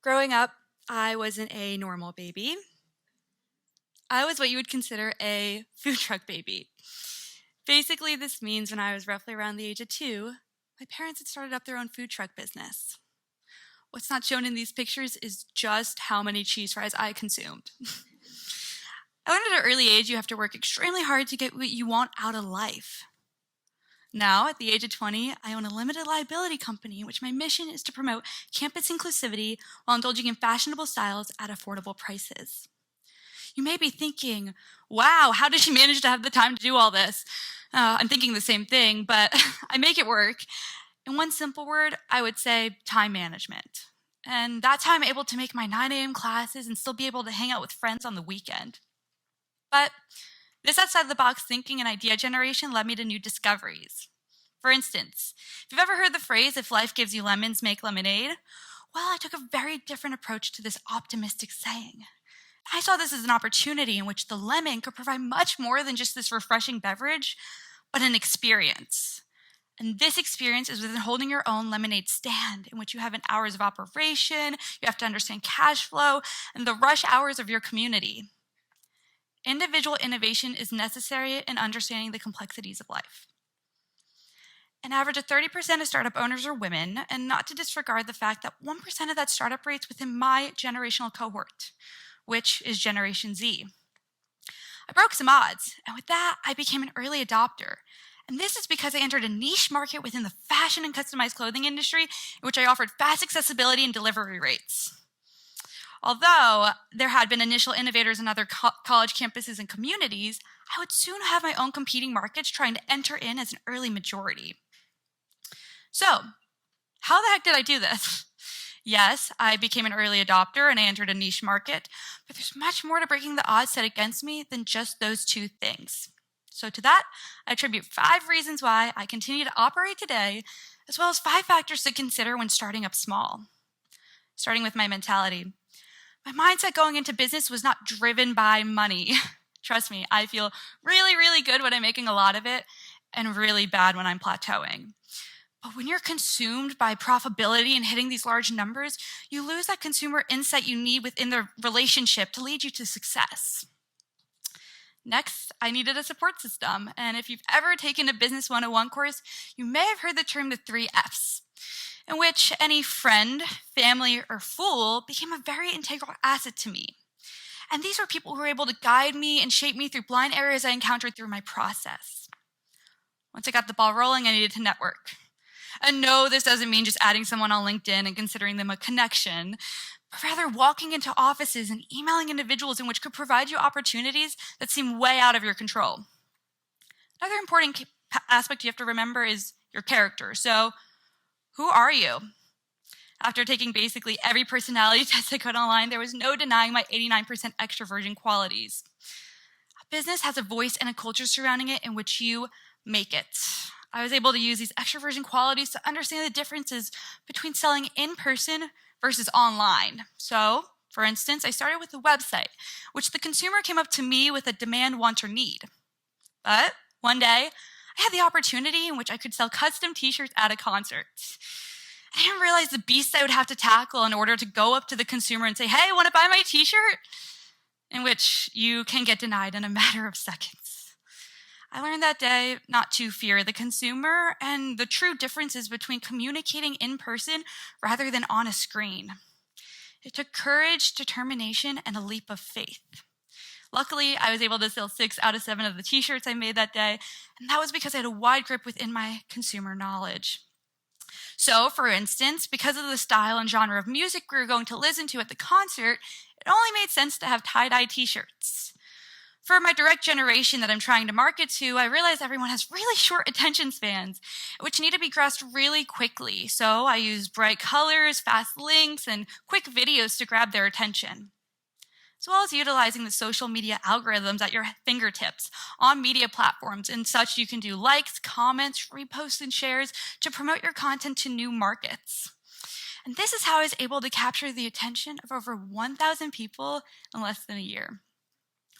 Growing up, I wasn't a normal baby. I was what you would consider a food truck baby. Basically, this means when I was roughly around the age of 2, my parents had started up their own food truck business. What's not shown in these pictures is just how many cheese fries I consumed. I learned at an early age you have to work extremely hard to get what you want out of life. Now, at the age of 20, I own a limited liability company in which my mission is to promote campus inclusivity while indulging in fashionable styles at affordable prices. You may be thinking, wow, how does she manage to have the time to do all this? I'm thinking the same thing, but I make it work. In one simple word, I would say time management. And that's how I'm able to make my 9 a.m. classes and still be able to hang out with friends on the weekend. But this outside-the-box thinking and idea generation led me to new discoveries. For instance, if you've ever heard the phrase, if life gives you lemons, make lemonade, well, I took a very different approach to this optimistic saying. I saw this as an opportunity in which the lemon could provide much more than just this refreshing beverage, but an experience. And this experience is within holding your own lemonade stand, in which you have an hours of operation, you have to understand cash flow, and the rush hours of your community. Individual innovation is necessary in understanding the complexities of life. An average of 30% of startup owners are women, and not to disregard the fact that 1% of that startup rate's within my generational cohort, which is Generation Z. I broke some odds, and with that, I became an early adopter. And this is because I entered a niche market within the fashion and customized clothing industry, in which I offered fast accessibility and delivery rates. Although there had been initial innovators in other college campuses and communities, I would soon have my own competing markets trying to enter in as an early majority. So, how the heck did I do this? Yes, I became an early adopter and I entered a niche market, but there's much more to breaking the odds set against me than just those two things. So to that, I attribute 5 reasons why I continue to operate today, as well as 5 factors to consider when starting up small. Starting with my mentality. My mindset going into business was not driven by money. Trust me, I feel really, really good when I'm making a lot of it and really bad when I'm plateauing. But when you're consumed by profitability and hitting these large numbers, you lose that consumer insight you need within the relationship to lead you to success. Next, I needed a support system. And if you've ever taken a Business 101 course, you may have heard the term the 3 Fs, in which any friend, family, or fool became a very integral asset to me. And these were people who were able to guide me and shape me through blind areas I encountered through my process. Once I got the ball rolling, I needed to network. And no, this doesn't mean just adding someone on LinkedIn and considering them a connection, but rather walking into offices and emailing individuals in which could provide you opportunities that seem way out of your control. Another important aspect you have to remember is your character. So, who are you? After taking basically every personality test I could online, there was no denying my 89% extroversion qualities. A business has a voice and a culture surrounding it in which you make it. I was able to use these extroversion qualities to understand the differences between selling in person versus online. So, for instance, I started with a website, which the consumer came up to me with a demand, want, or need. But one day, I had the opportunity in which I could sell custom t-shirts at a concert. I didn't realize the beast I would have to tackle in order to go up to the consumer and say, hey, want to buy my t-shirt? In which you can get denied in a matter of seconds. I learned that day not to fear the consumer and the true differences between communicating in person rather than on a screen. It took courage, determination, and a leap of faith. Luckily, I was able to sell 6 out of 7 of the t-shirts I made that day, and that was because I had a wide grip within my consumer knowledge. So, for instance, because of the style and genre of music we were going to listen to at the concert, it only made sense to have tie-dye t-shirts. For my direct generation that I'm trying to market to, I realize everyone has really short attention spans, which need to be grasped really quickly. So I use bright colors, fast links, and quick videos to grab their attention, as well as utilizing the social media algorithms at your fingertips on media platforms. And such, you can do likes, comments, reposts, and shares to promote your content to new markets. And this is how I was able to capture the attention of over 1,000 people in less than a year.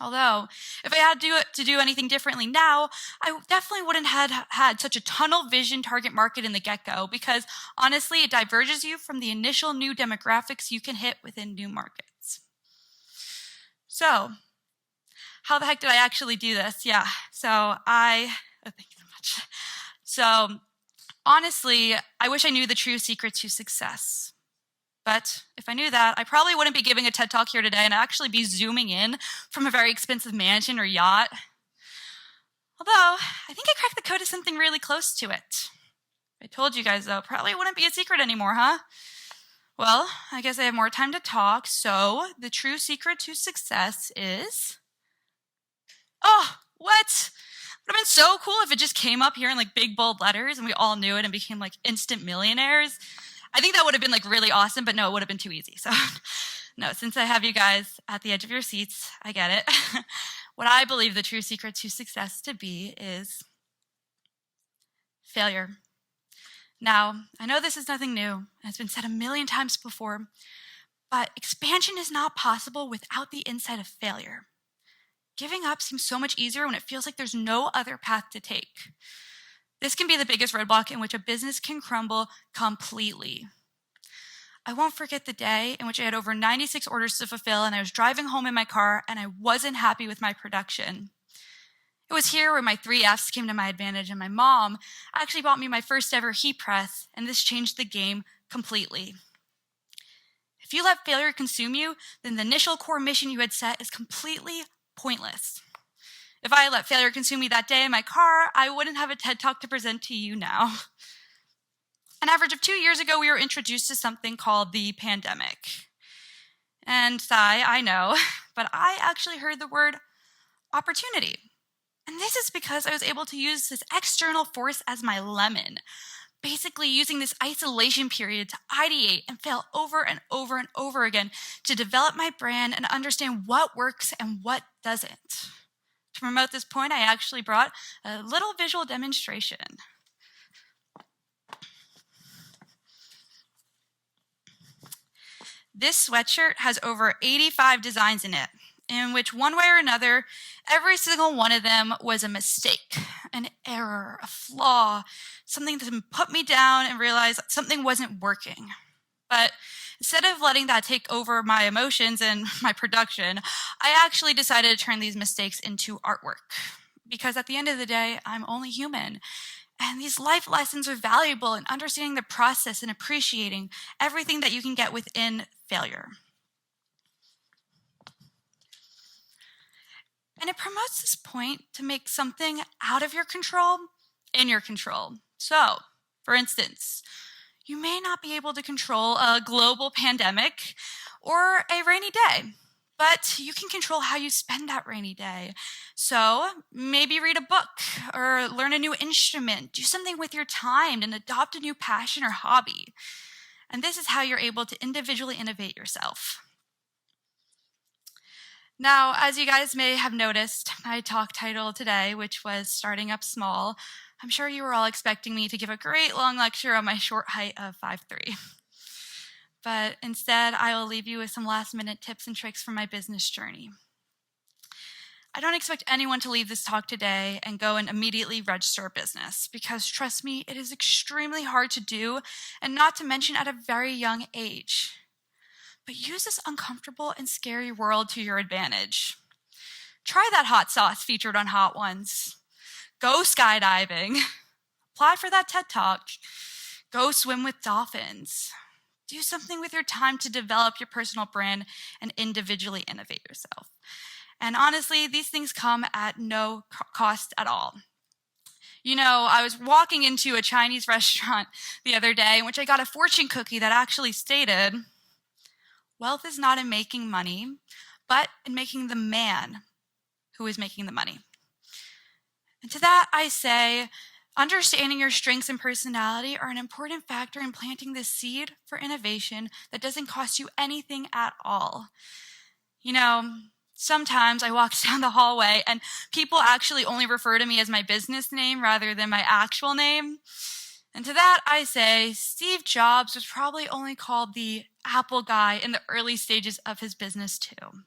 Although, if I had to do anything differently now, I definitely wouldn't have had such a tunnel vision target market in the get-go, because honestly, it diverges you from the initial new demographics you can hit within new markets. So, how the heck did I actually do this? Yeah, oh, thank you so much. So, honestly, I wish I knew the true secret to success. But if I knew that, I probably wouldn't be giving a TED Talk here today and I'd actually be zooming in from a very expensive mansion or yacht. Although, I think I cracked the code to something really close to it. I told you guys, though, probably wouldn't be a secret anymore, huh? Well, I guess I have more time to talk, so the true secret to success is... Oh, what? It would have been so cool if it just came up here in like big bold letters and we all knew it and became like instant millionaires. I think that would have been like really awesome, but no, it would have been too easy. So no, since I have you guys at the edge of your seats, I get it. What I believe the true secret to success to be is failure. Now, I know this is nothing new, and it's been said a million times before, but expansion is not possible without the insight of failure. Giving up seems so much easier when it feels like there's no other path to take. This can be the biggest roadblock in which a business can crumble completely. I won't forget the day in which I had over 96 orders to fulfill and I was driving home in my car and I wasn't happy with my production. It was here where my 3 F's came to my advantage, and my mom actually bought me my first ever heat press, and this changed the game completely. If you let failure consume you, then the initial core mission you had set is completely pointless. If I let failure consume me that day in my car, I wouldn't have a TED Talk to present to you now. An average of 2 years ago, we were introduced to something called the pandemic. And I know, but I actually heard the word opportunity. And this is because I was able to use this external force as my lemon, basically using this isolation period to ideate and fail over and over and over again to develop my brand and understand what works and what doesn't. To promote this point, I actually brought a little visual demonstration. This sweatshirt has over 85 designs in it, in which one way or another, every single one of them was a mistake, an error, a flaw, something that put me down and realized something wasn't working. But instead of letting that take over my emotions and my production, I actually decided to turn these mistakes into artwork. Because at the end of the day, I'm only human. And these life lessons are valuable in understanding the process and appreciating everything that you can get within failure. And it promotes this point to make something out of your control in your control. So, for instance, you may not be able to control a global pandemic or a rainy day, but you can control how you spend that rainy day. So maybe read a book or learn a new instrument, do something with your time and adopt a new passion or hobby. And this is how you're able to individually innovate yourself. Now, as you guys may have noticed, my talk title today, which was Starting Up Small, I'm sure you were all expecting me to give a great long lecture on my short height of 5'3". But instead, I will leave you with some last-minute tips and tricks from my business journey. I don't expect anyone to leave this talk today and go and immediately register a business, because trust me, it is extremely hard to do, and not to mention at a very young age. But use this uncomfortable and scary world to your advantage. Try that hot sauce featured on Hot Ones. Go skydiving. Apply for that TED Talk. Go swim with dolphins. Do something with your time to develop your personal brand and individually innovate yourself. And honestly, these things come at no cost at all. You know, I was walking into a Chinese restaurant the other day in which I got a fortune cookie that actually stated, "Wealth is not in making money, but in making the man who is making the money." And to that I say, understanding your strengths and personality are an important factor in planting this seed for innovation that doesn't cost you anything at all. You know, sometimes I walk down the hallway and people actually only refer to me as my business name rather than my actual name. And to that I say, Steve Jobs was probably only called the Apple guy in the early stages of his business too.